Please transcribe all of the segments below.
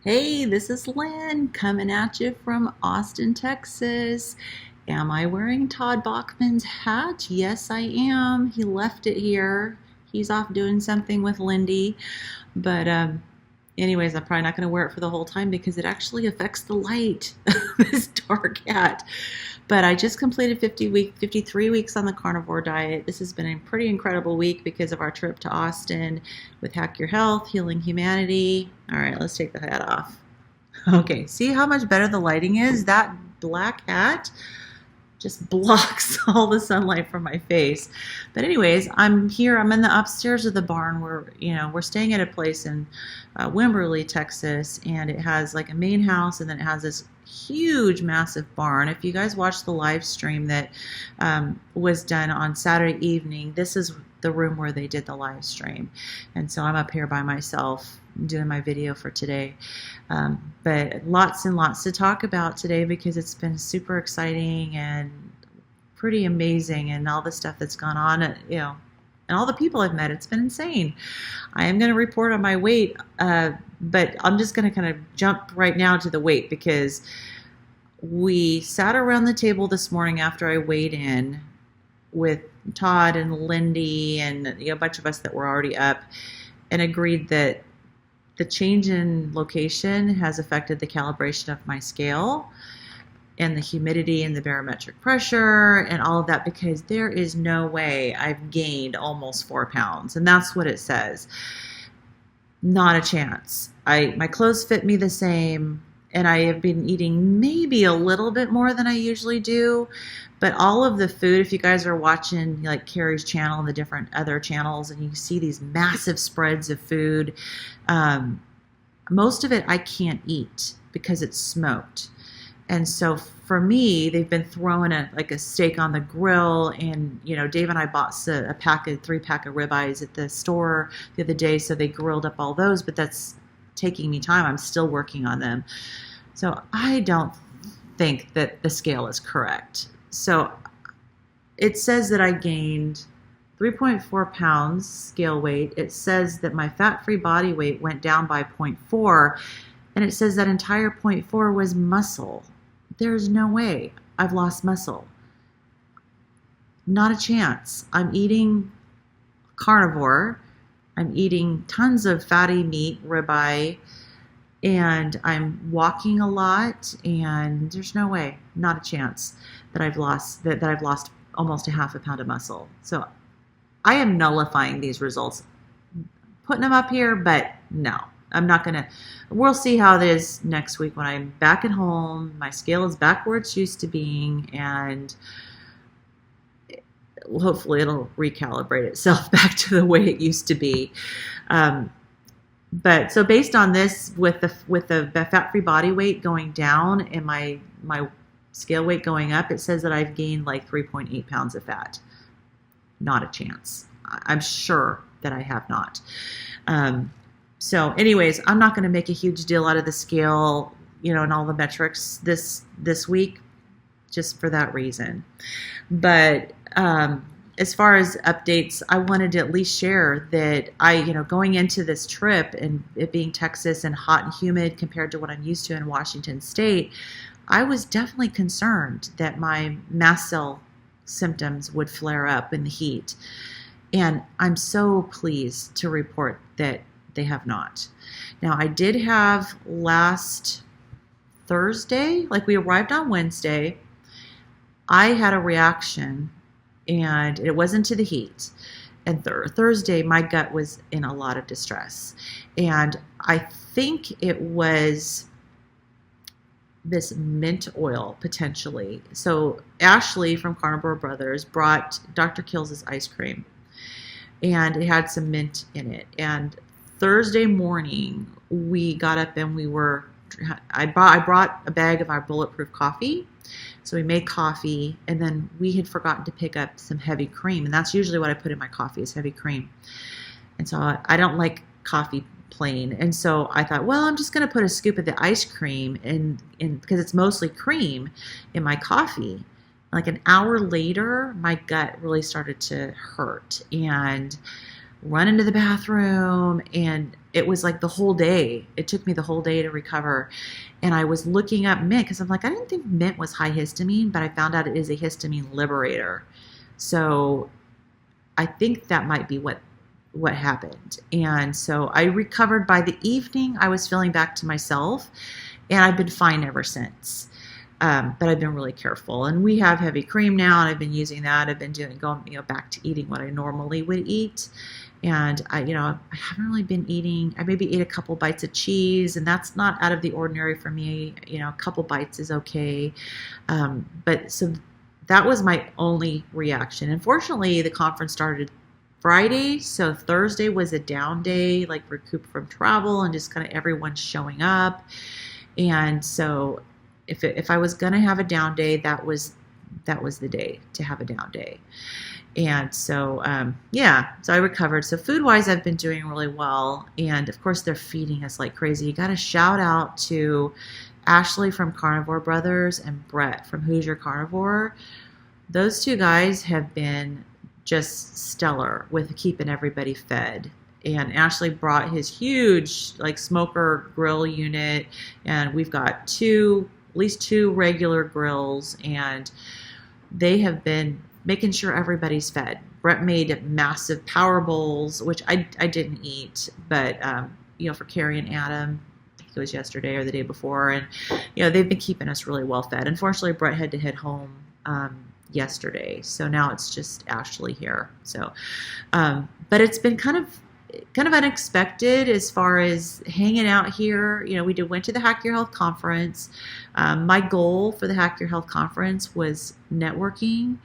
Hey, this is Lynn coming at you from Austin, Texas. Am I wearing Todd Bachman's hat? Yes, I am. He left it here. He's off doing something with Lindy. But anyways, I'm probably not going to wear it for the whole time because it actually affects the light, this dark hat. But I just completed 53 weeks on the carnivore diet. This has been a pretty incredible week because of our trip to Austin with Hack Your Health, Healing Humanity. All right, let's take the hat off. Okay, see how much better the lighting is? That black hat just blocks all the sunlight from my face. But anyways, I'm here. I'm in the upstairs of the barn. We're staying at a place in Wimberley, Texas, and it has like a main house, and then it has this huge, massive barn. If you guys watched the live stream that was done on Saturday evening, this is the room where they did the live stream. And so I'm up here by myself doing my video for today. But lots and lots to talk about today because it's been super exciting and pretty amazing, and all the stuff that's gone on, and all the people I've met. It's been insane. I am going to report on my weight, but I'm just going to kind of jump right now to the weight because we sat around the table this morning after I weighed in with Todd and Lindy and a bunch of us that were already up, and agreed that the change in location has affected the calibration of my scale and the humidity and the barometric pressure and all of that, because there is no way I've gained almost 4 pounds. And that's what it says. Not a chance. My clothes fit me the same, and I have been eating maybe a little bit more than I usually do. But all of the food, if you guys are watching like Carrie's channel and the different other channels, and you see these massive spreads of food, most of it I can't eat because it's smoked. And so for me, they've been throwing a steak on the grill, and Dave and I bought a 3-pack of ribeyes at the store the other day, so they grilled up all those. But that's taking me time. I'm still working on them, so I don't think that the scale is correct. So it says that I gained 3.4 pounds scale weight. It says that my fat-free body weight went down by 0.4, and it says that entire 0.4 was muscle. There's no way I've lost muscle. Not a chance. I'm eating carnivore. I'm eating tons of fatty meat, ribeye, and I'm walking a lot, and there's no way, not a chance that I've lost almost a half a pound of muscle. So I am nullifying these results, putting them up here, but no, I'm not gonna. We'll see how it is next week when I'm back at home. My scale is back where it's used to being, and hopefully it'll recalibrate itself back to the way it used to be. But so based on this, with the fat-free body weight going down and my scale weight going up, it says that I've gained like 3.8 pounds of fat. Not a chance. I'm sure that I have not. So anyways, I'm not going to make a huge deal out of the scale, and all the metrics this week, just for that reason. But as far as updates, I wanted to at least share that going into this trip and it being Texas and hot and humid compared to what I'm used to in Washington State, I was definitely concerned that my mast cell symptoms would flare up in the heat. And I'm so pleased to report that they have not. Now, I did have last Thursday, like we arrived on Wednesday, I had a reaction, and it wasn't to the heat. And Thursday, my gut was in a lot of distress. And I think it was this mint oil, potentially. So Ashley from Carnivore Brothers brought Dr. Kills' ice cream, and it had some mint in it. And Thursday morning, we got up and I brought a bag of our bulletproof coffee. So we made coffee, and then we had forgotten to pick up some heavy cream. And that's usually what I put in my coffee, is heavy cream. And so I don't like coffee plain. And so I thought, well, I'm just going to put a scoop of the ice cream in because it's mostly cream in my coffee. Like an hour later, my gut really started to hurt, and run into the bathroom, and it was like the whole day. It took me the whole day to recover. And I was looking up mint because I'm like, I didn't think mint was high histamine, but I found out it is a histamine liberator. So I think that might be what happened. And so I recovered by the evening. I was feeling back to myself, and I've been fine ever since. But I've been really careful, and we have heavy cream now, and I've been using that. I've been going back to eating what I normally would eat. And I haven't really been eating. I maybe ate a couple bites of cheese, and that's not out of the ordinary for me. A couple bites is okay. But so that was my only reaction. Unfortunately, the conference started Friday, so Thursday was a down day, like recoup from travel and just kind of everyone showing up. And so if I was gonna have a down day, that was the day to have a down day. And so so I recovered. So food wise, I've been doing really well, and of course they're feeding us like crazy. You got to shout out to Ashley from Carnivore Brothers and Brett from Hoosier Carnivore. Those two guys have been just stellar with keeping everybody fed. And Ashley brought his huge like smoker grill unit, and we've got at least two regular grills, and they have been making sure everybody's fed. Brett made massive power bowls, which I didn't eat, but for Carrie and Adam, I think it was yesterday or the day before, and they've been keeping us really well fed. Unfortunately, Brett had to head home yesterday, so now it's just Ashley here. So, but it's been kind of unexpected as far as hanging out here. We went to the Hack Your Health conference. My goal for the Hack Your Health conference was networking,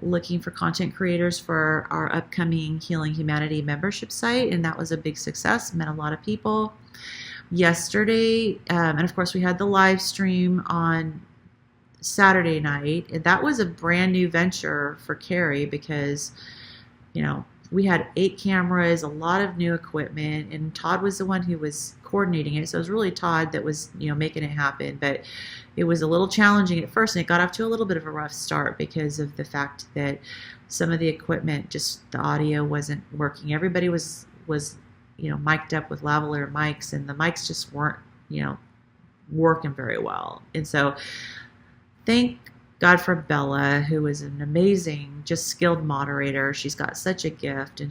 looking for content creators for our upcoming Healing Humanity membership site, and that was a big success. Met a lot of people yesterday, and of course we had the live stream on Saturday night, and that was a brand new venture for Carrie because we had 8 cameras, a lot of new equipment, and Todd was the one who was coordinating it. So it was really Todd that was, making it happen. But it was a little challenging at first, and it got off to a little bit of a rough start because of the fact that some of the equipment, just the audio wasn't working. Everybody was mic'd up with lavalier mics, and the mics just weren't, working very well. And so thank God for Bella, who is an amazing, just skilled moderator. She's got such a gift, and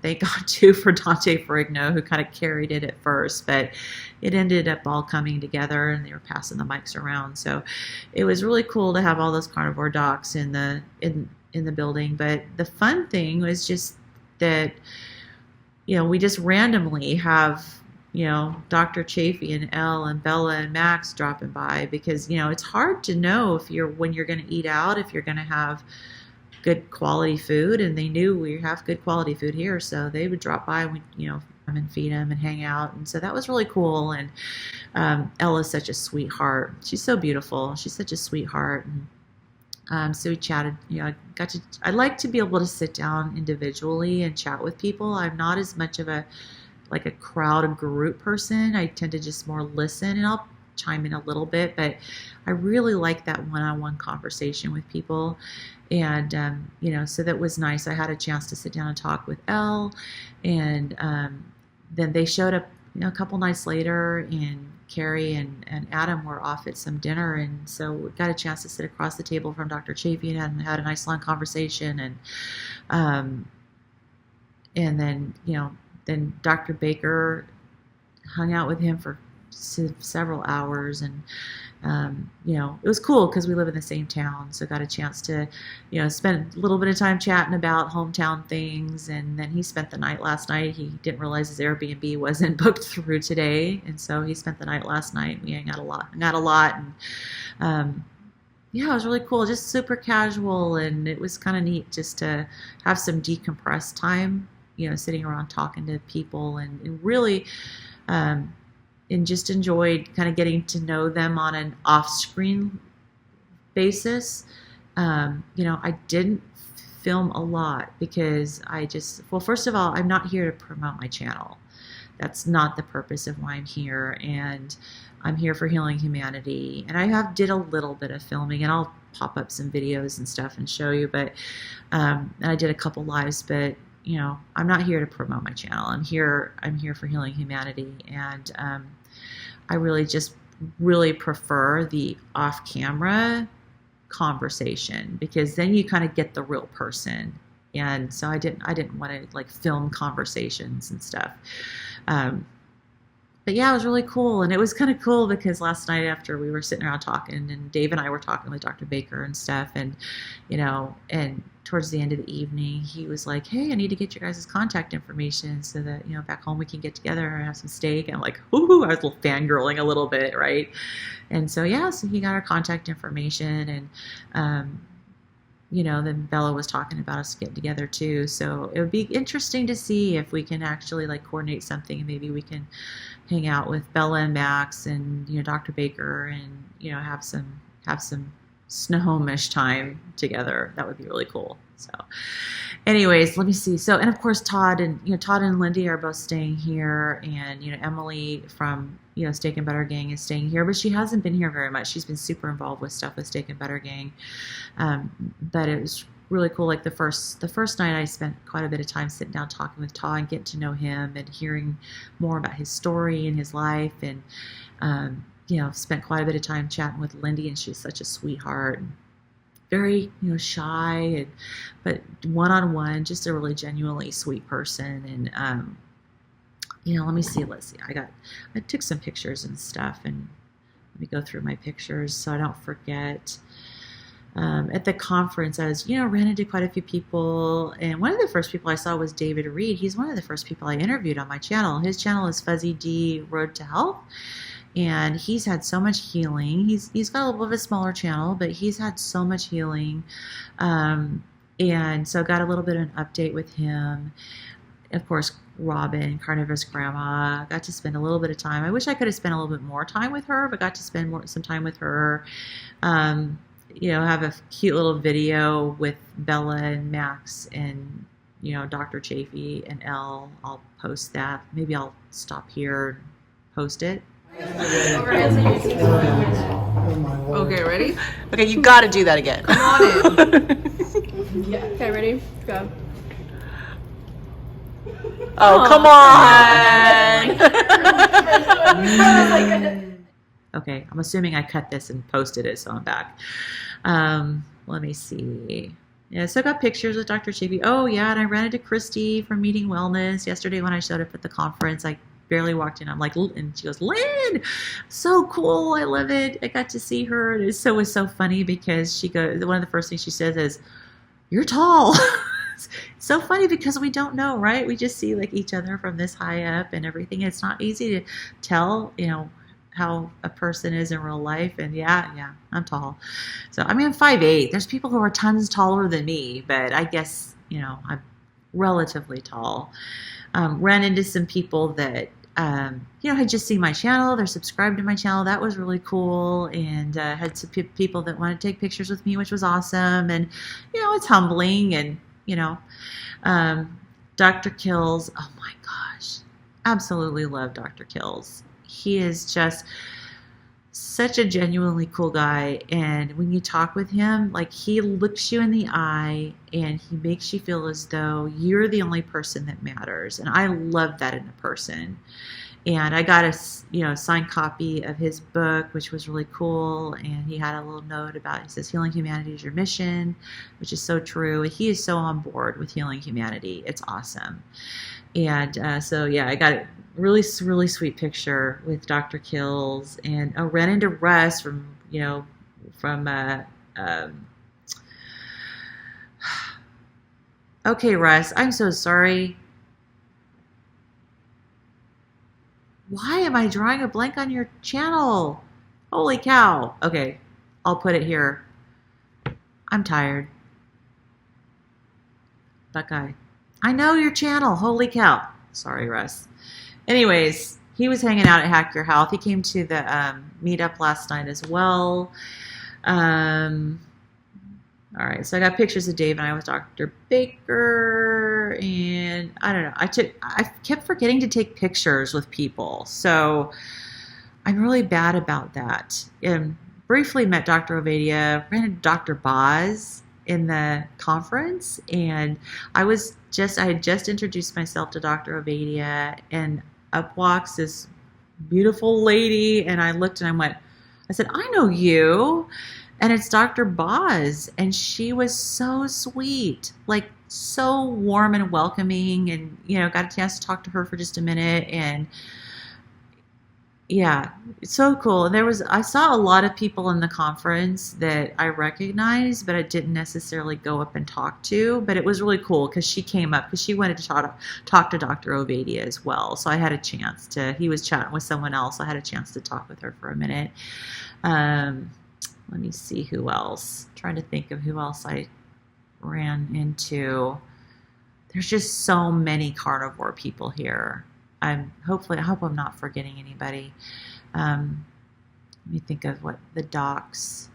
thank God too for Dante Ferrigno, who kind of carried it at first, but it ended up all coming together, and they were passing the mics around. So it was really cool to have all those carnivore docs in the building. But the fun thing was just that, we just randomly have Dr. Chafee and Elle and Bella and Max dropping by because, it's hard to know when you're going to eat out, if you're going to have good quality food, and they knew we have good quality food here. So they would drop by and feed them and hang out. And so that was really cool. And Elle is such a sweetheart. She's so beautiful. She's such a sweetheart. And so we chatted, I like to be able to sit down individually and chat with people. I'm not as much of a crowd group person. I tend to just more listen, and I'll chime in a little bit, but I really like that one-on-one conversation with people. And, so that was nice. I had a chance to sit down and talk with Elle, and then they showed up, a couple nights later, and Carrie and Adam were off at some dinner, and so we got a chance to sit across the table from Dr. Chafee and had a nice long conversation, and then, then Dr. Baker hung out with him for several hours, and it was cool because we live in the same town, so got a chance to spend a little bit of time chatting about hometown things. And then he spent the night last night. He didn't realize his Airbnb wasn't booked through today, and so he spent the night last night. We hung out a lot, and it was really cool, just super casual, and it was kind of neat just to have some decompressed time, sitting around talking to people, and really and just enjoyed kind of getting to know them on an off-screen basis. I didn't film a lot because first of all, I'm not here to promote my channel. That's not the purpose of why I'm here, and I'm here for Healing Humanity. And I did a little bit of filming, and I'll pop up some videos and stuff and show you, but and I did a couple lives, but I'm not here to promote my channel. I'm here for healing humanity. And I really prefer the off-camera conversation, because then you kind of get the real person. And so I didn't want to like film conversations and stuff. But yeah, it was really cool. And it was kind of cool because last night after we were sitting around talking, and Dave and I were talking with Dr. Baker and stuff, and and towards the end of the evening, he was like, hey, I need to get your guys' contact information so that, back home we can get together and have some steak. And I'm like, ooh, I was a little fangirling a little bit, right? And so, yeah, so he got our contact information, and, then Bella was talking about us getting together too. So it would be interesting to see if we can actually like coordinate something, and maybe we can hang out with Bella and Max and, Dr. Baker, and, have some Snohomish time together. That would be really cool. So anyways, let me see. So, and of course, Todd and Lindy are both staying here, and, Emily from, Steak and Butter Gang is staying here, but she hasn't been here very much. She's been super involved with stuff with Steak and Butter Gang. But it was really cool. Like the first night, I spent quite a bit of time sitting down talking with Todd and getting to know him and hearing more about his story and his life. And, spent quite a bit of time chatting with Lindy, and she's such a sweetheart, and very, shy, but one-on-one, just a really genuinely sweet person. And, let me see. I took some pictures and stuff, and let me go through my pictures so I don't forget. At the conference, I was, ran into quite a few people, and one of the first people I saw was David Reed. He's one of the first people I interviewed on my channel. His channel is Fuzzy D Road to Health, and he's had so much healing. He's got a little bit of a smaller channel, but he's had so much healing, and so got a little bit of an update with him. Of course, Robin, Carnivore's grandma, got to spend a little bit of time. I wish I could have spent a little bit more time with her, but got to spend some time with her. Have a cute little video with Bella and Max and, Dr. Chafee and Elle. I'll post that. Maybe I'll stop here and post it. Okay, ready? Okay, you got to do that again. Come on in. Yeah. Okay, ready? Go. Oh, come on. Okay, I'm assuming I cut this and posted it, so I'm back. Let me see. Yeah, so I got pictures with Dr. Chafee. Oh, yeah, and I ran into Christy from Meeting Wellness yesterday when I showed up at the conference. I barely walked in. I'm like, and she goes, Lynn, so cool. I love it. I got to see her. And it was so funny because she goes, one of the first things she says is, you're tall. It's so funny because we don't know, right? We just see like each other from this high up and everything. It's not easy to tell, how a person is in real life. And yeah, I'm tall. So, I mean, I'm 5'8". There's people who are tons taller than me, but I guess, I'm relatively tall. Ran into some people that, had just seen my channel. They're subscribed to my channel. That was really cool. And had some people that wanted to take pictures with me, which was awesome. And, it's humbling. And, Dr. Kills, oh my gosh, absolutely love Dr. Kills. He is just such a genuinely cool guy. And when you talk with him, like he looks you in the eye and he makes you feel as though you're the only person that matters. And I love that in a person. And I got a, signed copy of his book, which was really cool. And he had a little note about, he says, healing humanity is your mission, which is so true. He is so on board with healing humanity. It's awesome. And so, yeah, I got a really, really sweet picture with Dr. Kills. And I ran into Russ from okay, Russ, I'm so sorry. Why am I drawing a blank on your channel? Holy cow. Okay, I'll put it here. I'm tired. Buckeye. I know your channel. Holy cow. Sorry, Russ. Anyways, he was hanging out at Hack Your Health. He came to the meetup last night as well. All right, so I got pictures of Dave and I with Dr. Baker, and I don't know. I kept forgetting to take pictures with people, so I'm really bad about that. Briefly met Dr. Ovadia, ran into Dr. Boz, in the conference, and I had just introduced myself to Dr. Ovadia, and up walks this beautiful lady, and I looked and I said, I know you. And it's Dr. Boz, and she was so sweet, like so warm and welcoming, and got a chance to talk to her for just a minute, and yeah, it's so cool. And I saw a lot of people in the conference that I recognized, but I didn't necessarily go up and talk to. But it was really cool because she came up because she wanted to talk to Dr. Ovadia as well. So I had a chance he was chatting with someone else. I had a chance to talk with her for a minute. Let me see who else. I'm trying to think of who else I ran into. There's just so many carnivore people here. I hope I'm not forgetting anybody. Let me think of what the docs.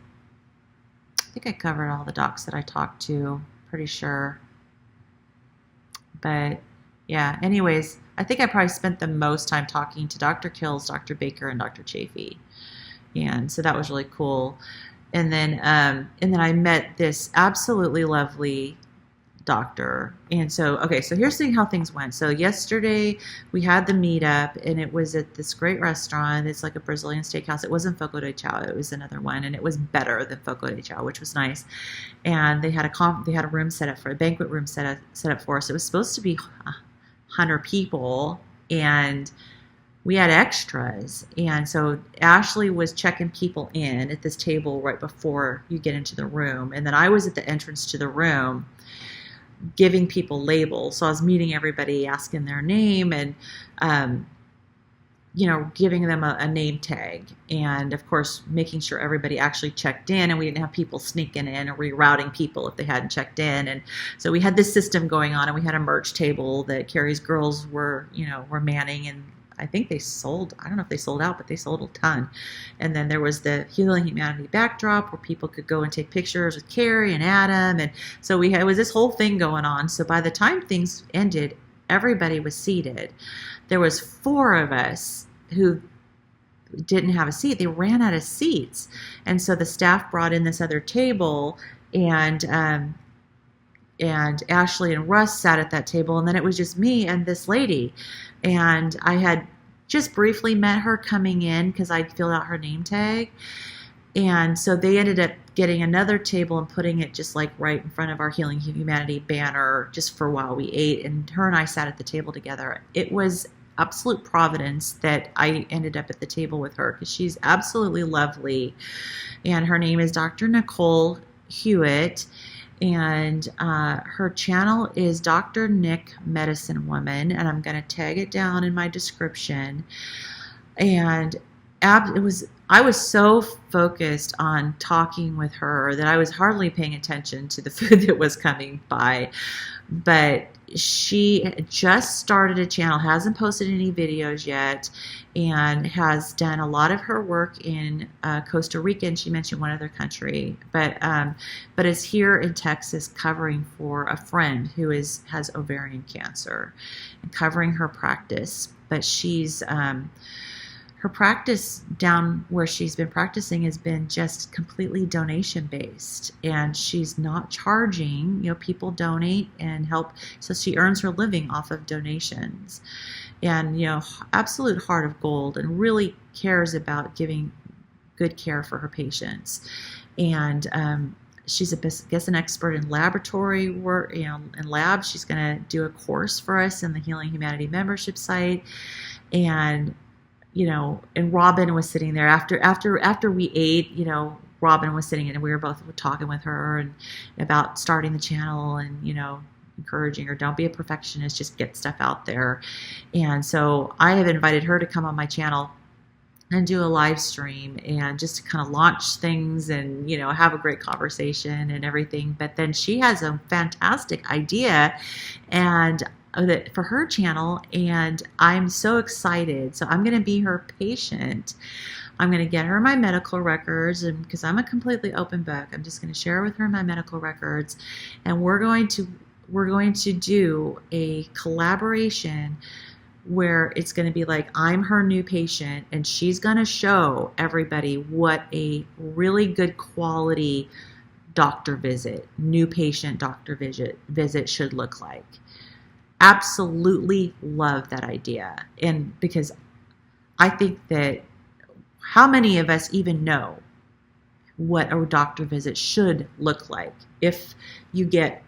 I think I covered all the docs that I talked to, pretty sure. But yeah, anyways, I think I probably spent the most time talking to Dr. Kills, Dr. Baker, and Dr. Chafee. And so that was really cool. And then I met this absolutely lovely doctor. And so here's how things went. So yesterday we had the meetup, and it was at this great restaurant. It's like a Brazilian steakhouse. It wasn't Fogo de Chao. It was another one, and it was better than Fogo de Chao, which was nice. And they had a room set up a banquet room set up for us. It was supposed to be 100 people, and we had extras. And so Ashley was checking people in at this table right before you get into the room. And then I was at the entrance to the room giving people labels. So I was meeting everybody, asking their name, and, giving them a name tag. And of course, making sure everybody actually checked in, and we didn't have people sneaking in or rerouting people if they hadn't checked in. And so we had this system going on, and we had a merch table that Carrie's girls were manning, and I think I don't know if they sold out, but they sold a ton. And then there was the Healing Humanity backdrop where people could go and take pictures with Carrie and Adam. And so it was this whole thing going on. So by the time things ended, everybody was seated. There was 4 of us who didn't have a seat. They ran out of seats. And so the staff brought in this other table, and Ashley and Russ sat at that table, and then it was just me and this lady. And I had just briefly met her coming in because I filled out her name tag. And so they ended up getting another table and putting it just like right in front of our Healing Humanity banner just for while we ate. And her and I sat at the table together. It was absolute providence that I ended up at the table with her because she's absolutely lovely. And her name is Dr. Nicole Hewitt. And her channel is Dr. Nick Medicine Woman, and I'm going to tag it down in my description. And I was so focused on talking with her that I was hardly paying attention to the food that was coming by. But she just started a channel, hasn't posted any videos yet, and has done a lot of her work in Costa Rica, and she mentioned one other country, but is here in Texas covering for a friend who has ovarian cancer and covering her practice. But she's her practice down where she's been practicing has been just completely donation based, and she's not charging. People donate and help, so she earns her living off of donations. And absolute heart of gold, and really cares about giving good care for her patients. And she's an expert in laboratory work, in labs. She's going to do a course for us in the Healing Humanity membership site. And and Robin was sitting there after we ate. Robin was sitting and we were both talking with her and about starting the channel, and encouraging her, don't be a perfectionist, just get stuff out there. And so I have invited her to come on my channel and do a live stream, and just to kind of launch things and have a great conversation and everything. But then she has a fantastic idea and for her channel, and I'm so excited. So I'm going to be her patient. I'm going to get her my medical records, and because I'm a completely open book, I'm just going to share with her my medical records, and we're going to do a collaboration where it's going to be like I'm her new patient, and she's going to show everybody what a really good quality doctor visit, new patient doctor visit should look like. Absolutely love that idea. And because I think that how many of us even know what a doctor visit should look like? If you get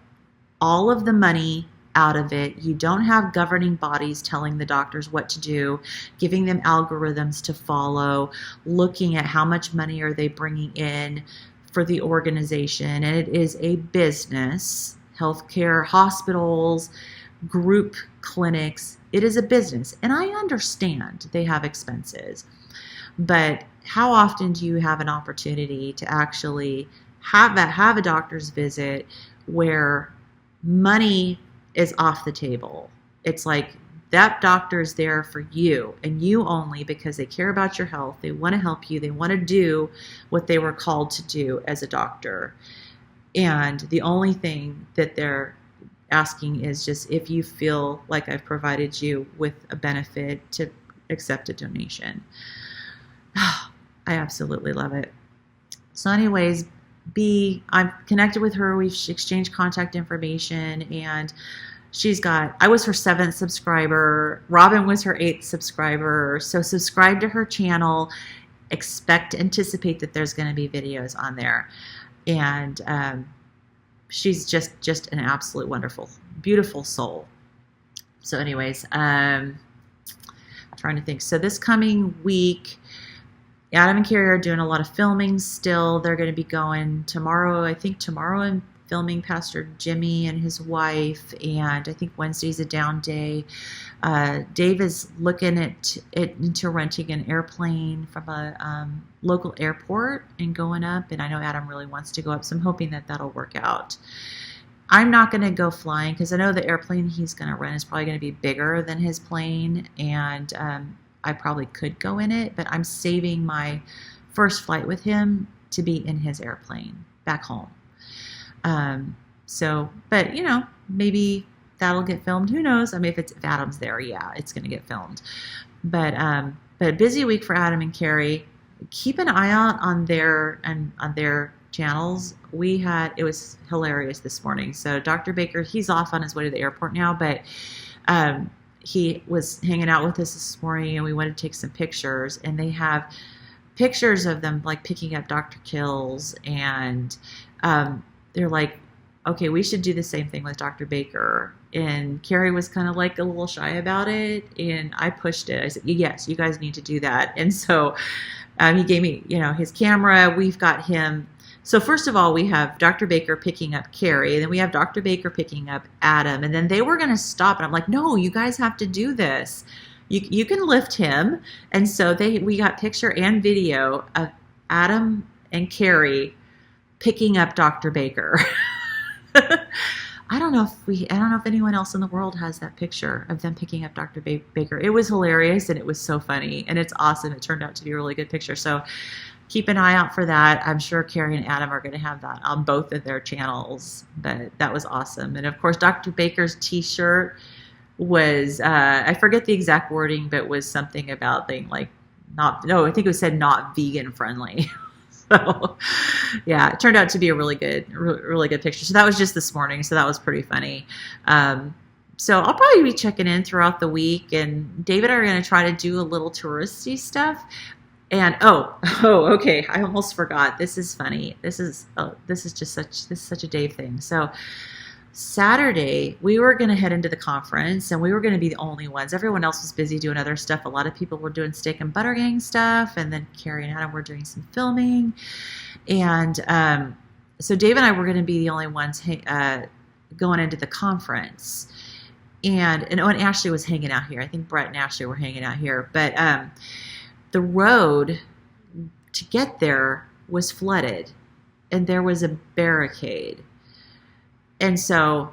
all of the money out of it, you don't have governing bodies telling the doctors what to do, giving them algorithms to follow, looking at how much money are they bringing in for the organization. And it is a business. Healthcare, hospitals, group clinics, it is a business. And I understand they have expenses, but how often do you have an opportunity to actually have a doctor's visit where money is off the table? It's like that doctor is there for you and you only, because they care about your health. They want to help you. They want to do what they were called to do as a doctor. And the only thing that they're asking is just if you feel like I've provided you with a benefit to accept a donation. I absolutely love it. So anyways, I'm connected with her. We've exchanged contact information, and I was her 7th subscriber. Robin was her 8th subscriber. So subscribe to her channel. Anticipate that there's going to be videos on there. And she's just an absolute wonderful, beautiful soul. So anyways, trying to think. So this coming week, Adam and Carrie are doing a lot of filming still. They're going to be going tomorrow and filming Pastor Jimmy and his wife. And I think Wednesday's a down day. Dave is looking into renting an airplane from a local airport and going up. And I know Adam really wants to go up, so I'm hoping that that'll work out. I'm not going to go flying because I know the airplane he's going to rent is probably going to be bigger than his plane. And I probably could go in it, but I'm saving my first flight with him to be in his airplane back home. But maybe that'll get filmed. Who knows? I mean, if Adam's there, yeah, it's going to get filmed. But busy week for Adam and Carrie. Keep an eye out on their channels. It was hilarious this morning. So Dr. Baker, he's off on his way to the airport now, but he was hanging out with us this morning, and we wanted to take some pictures, and they have pictures of them like picking up Dr. Kills, and they're like, okay, we should do the same thing with Dr. Baker. And Carrie was kind of like a little shy about it, and I pushed it. I said, yes, you guys need to do that. And so he gave me, his camera. We've got him. So first of all, we have Dr. Baker picking up Carrie, and then we have Dr. Baker picking up Adam, and then they were going to stop, and I'm like, no, you guys have to do this. You can lift him. And so we got picture and video of Adam and Carrie picking up Dr. Baker. I don't know if anyone else in the world has that picture of them picking up Dr. Baker. It was hilarious, and it was so funny, and it's awesome. It turned out to be a really good picture. So keep an eye out for that. I'm sure Carrie and Adam are going to have that on both of their channels, but that was awesome. And of course, Dr. Baker's t-shirt was, I forget the exact wording, but was something about I think it was said not vegan friendly. So yeah, it turned out to be a really good picture. So that was just this morning. So that was pretty funny. So I'll probably be checking in throughout the week, and David and I are going to try to do a little touristy stuff. And okay, I almost forgot. This is funny. This is such a Dave thing. So Saturday, we were going to head into the conference, and we were going to be the only ones. Everyone else was busy doing other stuff. A lot of people were doing steak and butter gang stuff, and then Carrie and Adam were doing some filming. And so Dave and I were going to be the only ones going into the conference. And Ashley was hanging out here. I think Brett and Ashley were hanging out here. But the road to get there was flooded, and there was a barricade. And so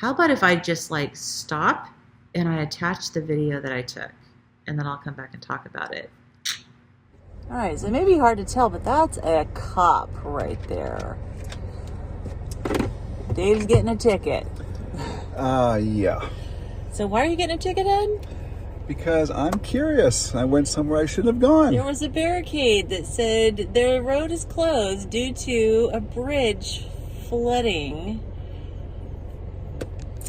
how about if I just stop and I attach the video that I took, and then I'll come back and talk about it. All right, so it may be hard to tell, but that's a cop right there. Dave's getting a ticket. Yeah. So why are you getting a ticket, Ed? because I'm curious. I went somewhere I shouldn't have gone. There was a barricade that said the road is closed due to a bridge flooding.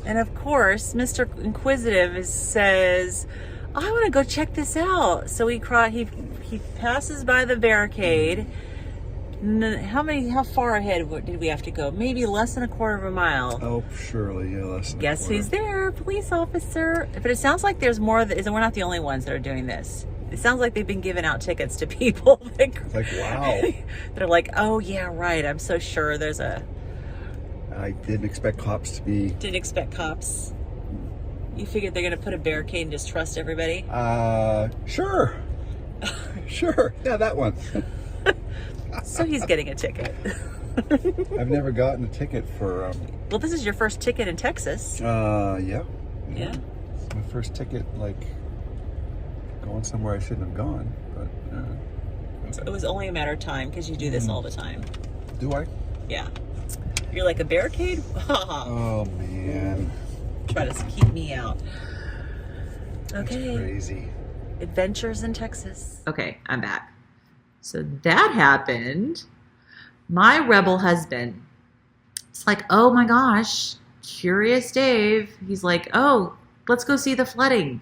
And of course, Mr. Inquisitive says, I want to go check this out. So he passes by the barricade. How far ahead did we have to go? Maybe less than a quarter of a mile. Oh, surely, yeah, less than a Guess quarter. who's there? Police officer. But it sounds like there's more. We're not the only ones that are doing this. It sounds like they've been giving out tickets to people. Like, wow. They're like, oh, yeah, right. I'm so sure there's a... I didn't expect cops to be... Didn't expect cops. You figured they're going to put a barricade and just trust everybody? Sure. Sure. Yeah, that one. So he's getting a ticket. I've never gotten a ticket for... Well, this is your first ticket in Texas. Yeah. Yeah. It's my first ticket, like, going somewhere I shouldn't have gone. But It was only a matter of time because you do this all the time. do I? Yeah. You're like, a barricade? Oh, man. Try to keep me out. That's Okay. crazy. Adventures in Texas. Okay, I'm back. So that happened. My rebel husband, it's like, oh my gosh, Curious Dave. He's like, oh, let's go see the flooding.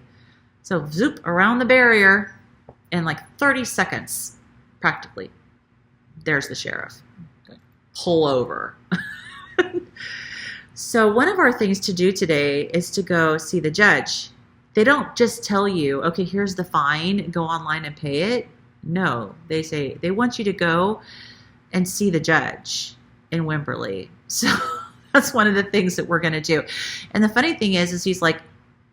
So zoop around the barrier in like 30 seconds, practically. There's the sheriff. Pull over. So one of our things to do today is to go see the judge. They don't just tell you, okay, here's the fine, go online and pay it. No, they say they want you to go and see the judge in Wimberley. So that's one of the things that we're going to do. And the funny thing is he's like,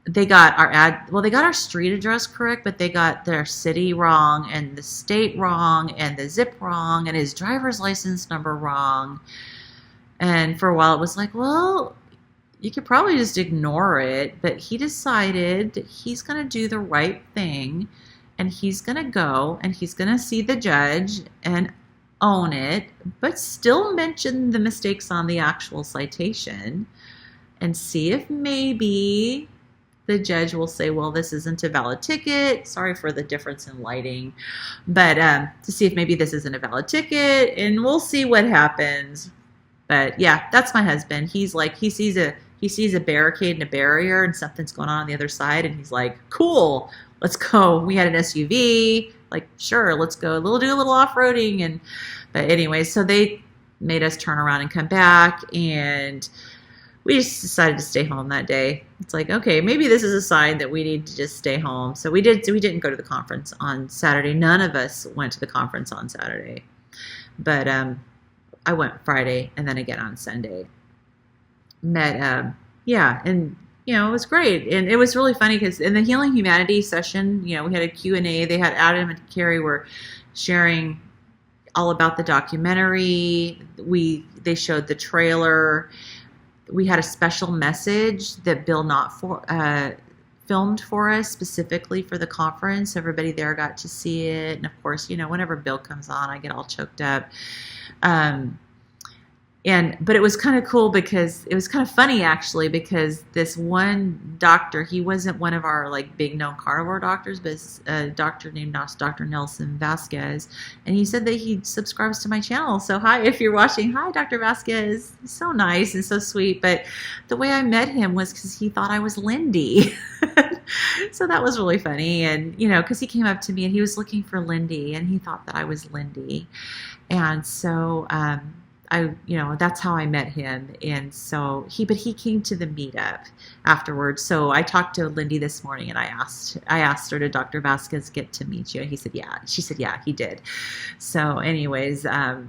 they got our street address correct, but they got their city wrong and the state wrong and the zip wrong and his driver's license number wrong. And for a while it was like, well, you could probably just ignore it. But he decided that he's going to do the right thing. And he's going to go and he's going to see the judge and own it, but still mention the mistakes on the actual citation and see if maybe the judge will say, well, this isn't a valid ticket. Sorry for the difference in lighting. But to see if maybe this isn't a valid ticket, and we'll see what happens. But yeah, that's my husband. He's like, he sees a barricade and a barrier and something's going on the other side. And he's like, cool, let's go. We had an SUV. Like, sure, let's go. We'll do a little off-roading. But anyway, so they made us turn around and come back. And we just decided to stay home that day. It's like, okay, maybe this is a sign that we need to just stay home. So we didn't go to the conference on Saturday. None of us went to the conference on Saturday. But I went Friday and then again on Sunday. Met, yeah, and, you know, it was great. And it was really funny because in the Healing Humanity session, you know, we had a Q&A. They had Adam and Carrie were sharing all about the documentary. They showed the trailer. We had a special message that Bill filmed for us specifically for the conference. Everybody there got to see it. And of course, you know, whenever Bill comes on, I get all choked up. But it was kind of cool because it was kind of funny actually, because this one doctor, he wasn't one of our like big known carnivore doctors, but it's a doctor named Dr. Nelson Vasquez. And he said that he subscribes to my channel. So hi, if you're watching, hi, Dr. Vasquez. He's so nice and so sweet. But the way I met him was because he thought I was Lindy. So that was really funny. And, you know, because he came up to me and he was looking for Lindy and he thought that I was Lindy. And so, that's how I met him. And so he came to the meetup afterwards. So I talked to Lindy this morning and I asked her, did Dr. Vasquez get to meet you? And he said, yeah. She said, yeah, he did. So anyways, I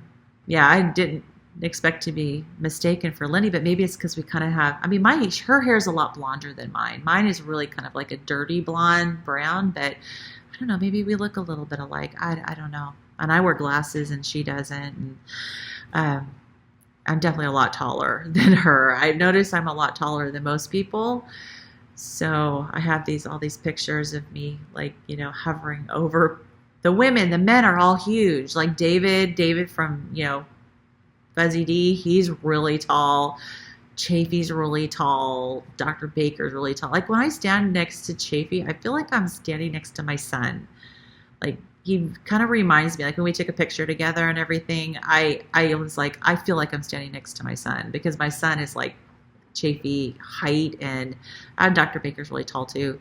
didn't expect to be mistaken for Lindy, but maybe it's because we kind of have, her hair is a lot blonder than mine. Mine is really kind of like a dirty blonde brown, but I don't know, maybe we look a little bit alike. I don't know. And I wear glasses and she doesn't. And I'm definitely a lot taller than her. I've noticed I'm a lot taller than most people. So I have all these pictures of me, like, you know, hovering over the women. The men are all huge. Like David from, you know, Fuzzy D, he's really tall. Chafee's really tall. Dr. Baker's really tall. Like when I stand next to Chafee, I feel like I'm standing next to my son. Like he kind of reminds me, like when we took a picture together and everything, I was like, I feel like I'm standing next to my son because my son is like Chafee height, and Dr. Baker's really tall too.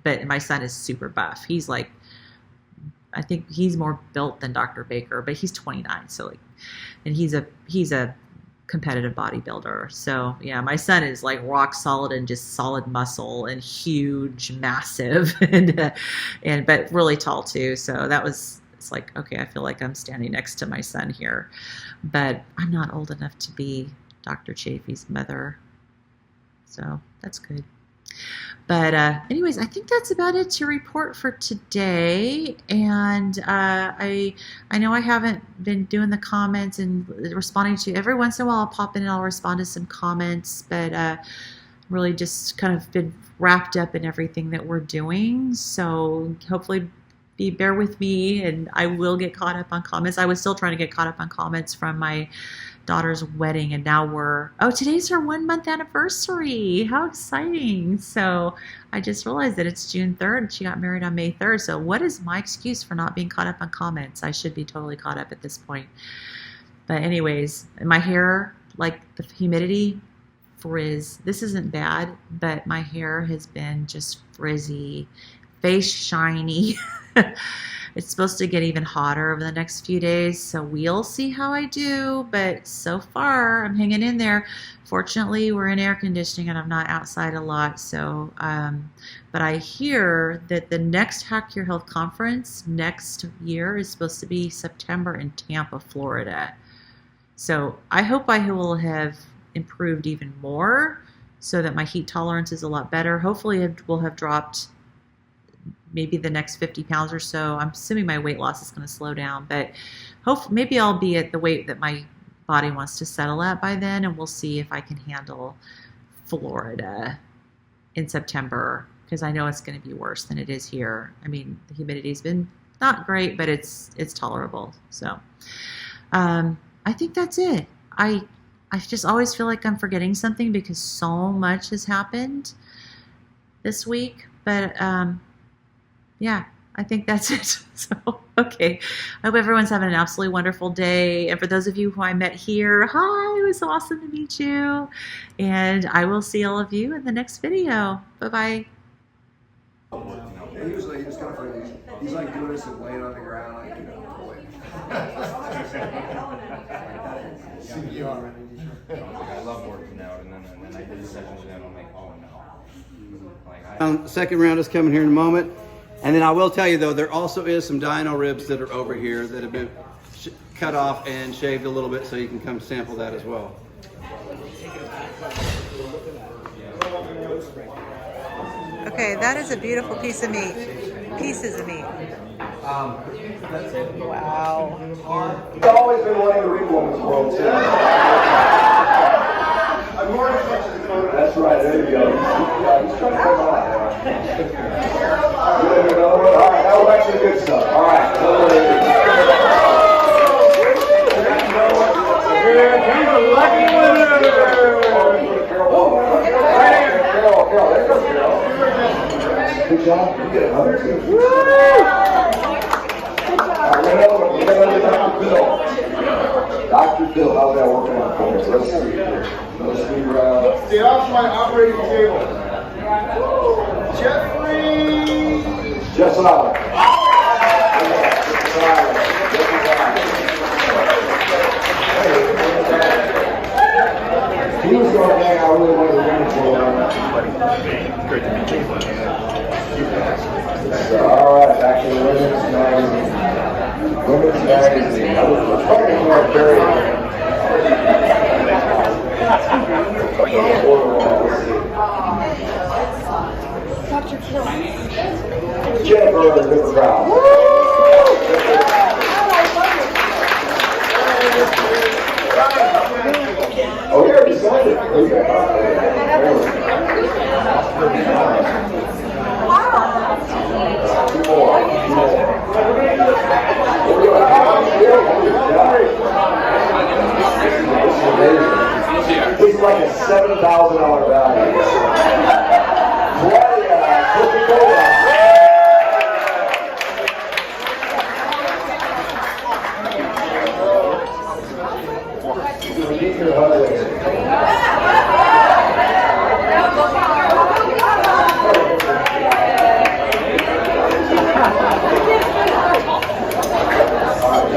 But my son is super buff. He's like, I think he's more built than Dr. Baker, but he's 29. So like, and he's a competitive bodybuilder. So yeah, my son is like rock solid and just solid muscle and huge, massive, and but really tall too. So it's like, okay, I feel like I'm standing next to my son here, but I'm not old enough to be Dr. Chafee's mother. So that's good. But anyways, I think that's about it to report for today. And I know I haven't been doing the comments and responding to every once in a while. I'll pop in and I'll respond to some comments, but really just kind of been wrapped up in everything that we're doing. So hopefully bear with me, and I will get caught up on comments. I was still trying to get caught up on comments from my daughter's wedding, and now today's her 1 month anniversary. How exciting. So I just realized that it's June 3rd. She got married on May 3rd. So what is my excuse for not being caught up on comments? I should be totally caught up at this point. But anyways, my hair, like the humidity, frizz. This isn't bad, but my hair has been just frizzy, face shiny. It's supposed to get even hotter over the next few days, so we'll see how I do, but so far I'm hanging in there. Fortunately, we're in air conditioning and I'm not outside a lot, so but I hear that the next Hack Your Health conference next year is supposed to be September in Tampa, Florida. So I hope I will have improved even more so that my heat tolerance is a lot better. Hopefully it will have dropped maybe the next 50 pounds or so. I'm assuming my weight loss is going to slow down, but maybe I'll be at the weight that my body wants to settle at by then, and we'll see if I can handle Florida in September, because I know it's going to be worse than it is here. I mean, the humidity's been not great, but it's tolerable. So I think that's it. I just always feel like I'm forgetting something because so much has happened this week, but yeah, I think that's it. So, okay. I hope everyone's having an absolutely wonderful day. And for those of you who I met here, hi, it was awesome to meet you. And I will see all of you in the next video. Bye-bye. Yeah, he was kind of funny. He's like doing this and laying on the ground, like, boy. I love working out, and then I did the sessions and I'm like, oh no. Second round is coming here in a moment. And then I will tell you though, there also is some dino ribs that are over here that have been cut off and shaved a little bit, so you can come sample that as well. Okay, that is a beautiful piece of meat. Pieces of meat. Wow. I've always been wanting to read Woman's World too. I'm more That's right, there you go. He's trying to come on. All right, now we're back to the good stuff. All right. He's a lucky winner. Carol, there goes Carol. Good job. You get another two. Woo! We're going to Dr. Bill. Dr. Bill, how's that working out for us? Let's see. Stay off my operating table. Jeffrey! Just another. He was going to I really wanted to win for Great to meet you. So, all right, back to the women's magazine. Women's magazine. I was talking more very. Dr. Kill. Jennifer River Brown. Oh, you already signed it. He's like a $7,000 value. Claudia, Coca-Cola. Get your hug away.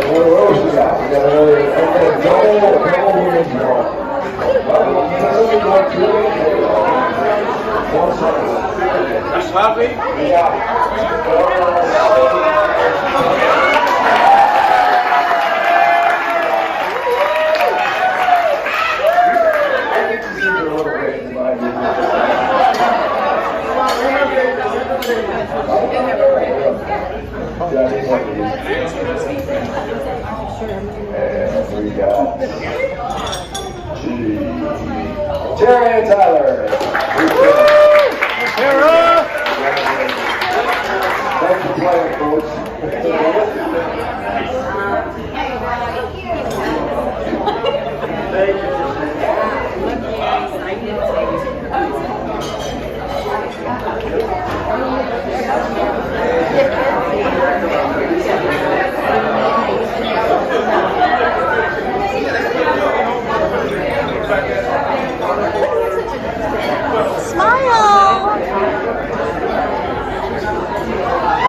What else we got? We got another double women's one. That's happy? And we got Terry and Tyler. Thanks for playing, folks. Smile!